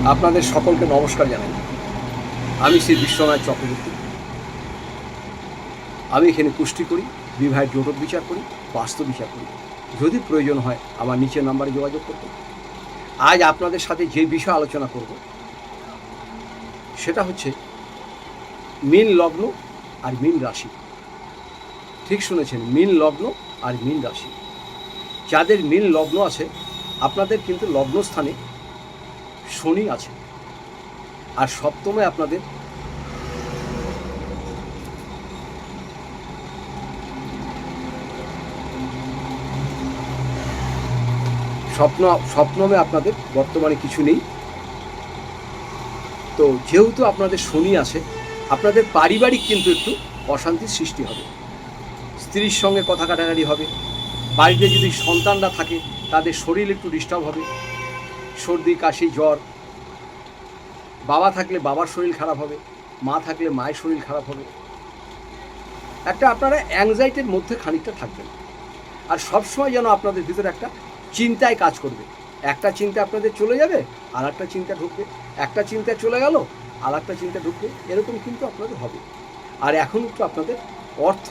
আপনাদের সকলকে নমস্কার জানাই। আমি শ্রী বিশ্বনাথ চক্রবর্তী। আমি এখানে কুষ্টি করি, বিবাহের জোটক বিচার করি, বাস্তু বিচার করি। যদি প্রয়োজন হয় আমার নিচের নাম্বারে যোগাযোগ করতে। আজ আপনাদের সাথে যে বিষয় আলোচনা করব সেটা হচ্ছে মীন লগ্ন আর মীন রাশি। ঠিক শুনেছেন, মীন লগ্ন আর মীন রাশি। যাদের মীন লগ্ন আছে আপনাদের কিন্তু লগ্নস্থানে শনি আছে, আর সপ্তমে আপনাদের সপ্তমে আপনাদের বর্তমানে কিছু নেই। তো যেহেতু আপনাদের শনি আছে, আপনাদের পারিবারিক কিন্তু একটু অশান্তির সৃষ্টি হবে। স্ত্রীর সঙ্গে কথা কাটাকাটি হবে। বাড়িতে যদি সন্তানরা থাকে তাদের শরীর একটু ডিস্টার্ব হবে, সর্দি কাশি জ্বর। বাবা থাকলে বাবার শরীর খারাপ হবে, মা থাকলে মায়ের শরীর খারাপ হবে। একটা আপনারা অ্যাংজাইটির মধ্যে খানিকটা থাকবেন। আর সবসময় যেন আপনাদের ভিতরে একটা চিন্তায় কাজ করবে। একটা চিন্তা আপনাদের চলে যাবে, আর একটা চিন্তা ঢুকবে। একটা চিন্তা চলে গেল, আর একটা চিন্তা ঢুকবে। এরকম কিন্তু আপনাদের হবে। আর এখন একটু আপনাদের অর্থ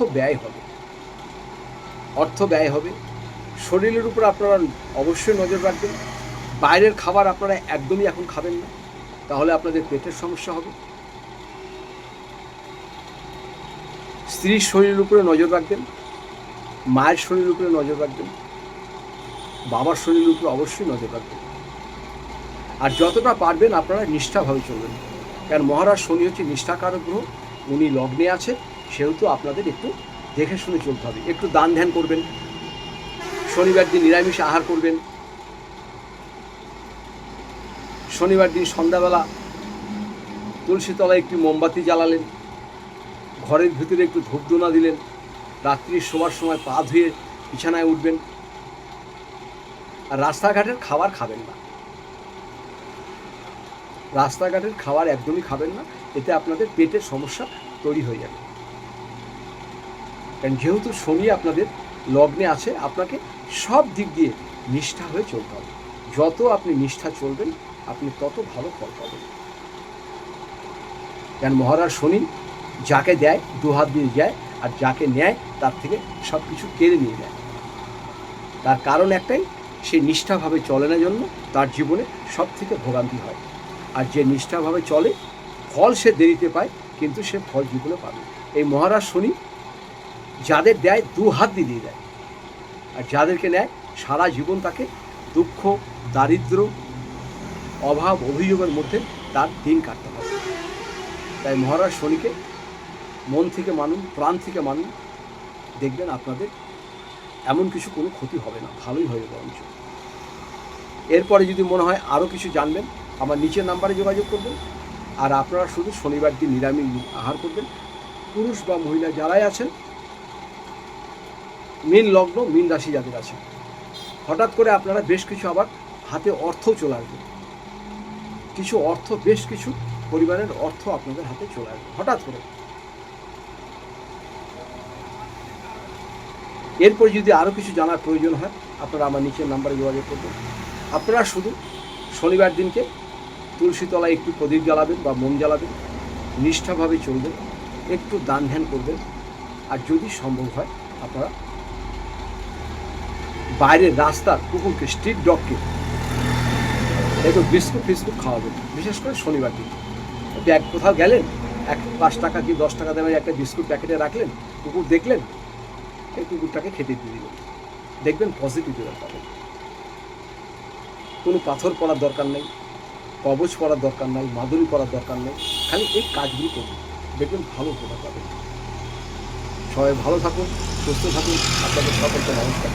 ব্যয় হবে। শরীরের উপর আপনারা অবশ্যই নজর রাখবেন। বাইরের খাবার আপনারা একদমই এখন খাবেন না, তাহলে আপনাদের পেটের সমস্যা হবে। স্ত্রীর শরীরের উপরে নজর রাখবেন, মায়ের শরীরের উপরে নজর রাখবেন, বাবার শরীরের উপরে অবশ্যই নজর রাখবেন। আর যতটা পারবেন আপনারা নিষ্ঠাভাবে চলবেন, কারণ মহারাজ শনি হচ্ছে নিষ্ঠাকারক গ্রহ। উনি লগ্নে আছে, সেহেতু আপনাদের একটু দেখে শুনে চলতে হবে। একটু দান ধ্যান করবেন, শনিবার দিন নিরামিষ আহার করবেন, শনিবার দিন সন্ধ্যাবেলা তুলসী তলায় একটি মোমবাতি জ্বালালেন, ঘরের ভিতরে একটু ধূপধুনা দিলেন, রাত্রি শোবার সময় পা ধুয়ে বিছানায় উঠবেন। আর রাস্তাঘাটের খাবার খাবেন না, রাস্তাঘাটের খাবার একদমই খাবেন না। এতে আপনাদের পেটের সমস্যা তৈরি হয়ে যাবে। কারণ যেহেতু শনি আপনাদের লগ্নে আছে, আপনাকে সব দিক দিয়ে নিষ্ঠা হয়ে চলতে হবে। যত আপনি নিষ্ঠা চলবেন আপনি তত ভালো ফল পাবেন। কারণ মহারাজ শনি যাকে দেয় দুহাত দিয়ে যায়, আর যাকে নেয় তার থেকে সব কিছু কেড়ে নিয়ে নেয়। তার কারণ একটাই, সে নিষ্ঠাভাবে চলে না জন্য তার জীবনে সব থেকে ভোগান্তি হয়। আর যে নিষ্ঠাভাবে চলে ফল সে দেরিতে পায়, কিন্তু সে ফল জীবনে পাবে। এই মহারাজ শনি যাদের দেয় দু হাত দিয়ে দেয়, আর যাদেরকে নেয় সারা জীবন তাকে দুঃখ, দারিদ্র, অভাব, অভিযোগের মধ্যে তার দিন কাটতে হবে। তাই মহারাজ শনিকে মন থেকে মানুন, প্রাণ থেকে মানুন, দেখবেন আপনাদের এমন কিছু কোনো ক্ষতি হবে না, ভালোই হবে বরঞ্চ। এরপরে যদি মনে হয় আরও কিছু জানবেন, আমার নিচের নাম্বারে যোগাযোগ করবেন। আর আপনারা শুধু শনিবার দিন নিরামিষ আহার করবেন। পুরুষ বা মহিলা যারাই আছেন, মীন লগ্ন মীন রাশি যাদের আছে, হঠাৎ করে আপনারা বেশ কিছু আবার হাতে অর্থও চলে আসবে। কিছু অর্থ, বেশ কিছু পরিমাণের অর্থ আপনাদের হাতে চলে আসবে হঠাৎ করে। এরপর যদি আরও কিছু জানার প্রয়োজন হয় আপনারা আমার নিচের নাম্বারে যোগাযোগ করবেন। আপনারা শুধু শনিবার দিনকে তুলসী তলায় একটু প্রদীপ জ্বালাবেন বা মোম জ্বালাবেন, নিষ্ঠাভাবে চলবেন, একটু দান ধ্যান করবেন। আর যদি সম্ভব হয় আপনারা বাইরের রাস্তার কুকুরকে, স্ট্রিট ডগকে একটু বিস্কুট ফিস্কুট খাওয়াবেন, বিশেষ করে শনিবার দিন। এক কোথাও গেলেন, 5 টাকা কি 10 টাকা দামের একটা বিস্কুট প্যাকেটে রাখলেন, কুকুর দেখলেন, এই কুকুরটাকে খেতে দিয়ে দিলেন, দেখবেন পজিটিভ রেজাল্ট পাবেন। কোনো পাথর পড়ার দরকার নেই, কবচ পড়ার দরকার নেই, মাদুরি পড়ার দরকার নেই, খালি এই কাজগুলি করুন, দেখবেন ভালো উপকার পাবেন। সবাই ভালো থাকুন, সুস্থ থাকুন। আপনাদের সকলকে নমস্কার।